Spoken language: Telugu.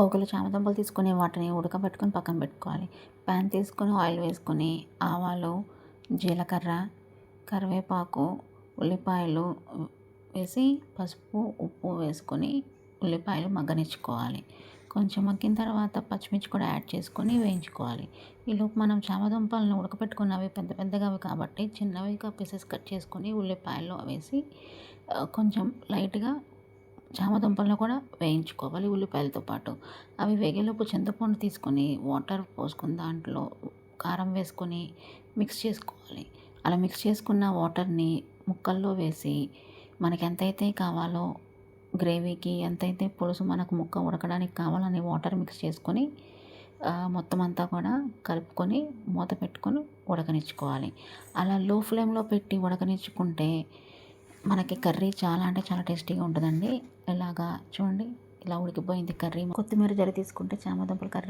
పోగులు చామదుంపలు తీసుకొని వాటిని ఉడకబెట్టుకొని పక్కన పెట్టుకోవాలి. ప్యాన్ తీసుకొని ఆయిల్ వేసుకొని ఆవాలు, జీలకర్ర, కరివేపాకు, ఉల్లిపాయలు వేసి పసుపు, ఉప్పు వేసుకొని ఉల్లిపాయలు మగ్గనిచ్చుకోవాలి. కొంచెం మగ్గిన తర్వాత పచ్చిమిర్చి కూడా యాడ్ చేసుకొని వేయించుకోవాలి. ఈలోపు మనం చామదుంపలను ఉడకపెట్టుకున్నవి పెద్ద పెద్దగా కాబట్టి చిన్నవిగా పీసెస్ కట్ చేసుకొని ఉల్లిపాయల్లో వేసి కొంచెం లైట్గా చామదుంపలను కూడా వేయించుకోవాలి ఉల్లిపాయలతో పాటు. అవి వేగేలోపు చింతపండు తీసుకొని వాటర్ పోసుకొని దాంట్లో కారం వేసుకొని మిక్స్ చేసుకోవాలి. అలా మిక్స్ చేసుకున్న వాటర్ని ముక్కల్లో వేసి మనకి ఎంతైతే కావాలో గ్రేవీకి ఎంతైతే పులుసు మనకు ముక్క ఉడకడానికి కావాలని వాటర్ మిక్స్ చేసుకొని మొత్తం అంతా కూడా కలుపుకొని మూత పెట్టుకొని ఉడకనిచ్చుకోవాలి. అలా లో ఫ్లేమ్లో పెట్టి ఉడకనిచ్చుకుంటే మనకి కర్రీ చాలా అంటే చాలా టేస్టీగా ఉంటుందండి. ఇలాగా చూడండి, ఇలా ఉడికిపోయింది కర్రీ. కొత్తిమీర జర తీసుకుంటే చామదుంపల కర్రీ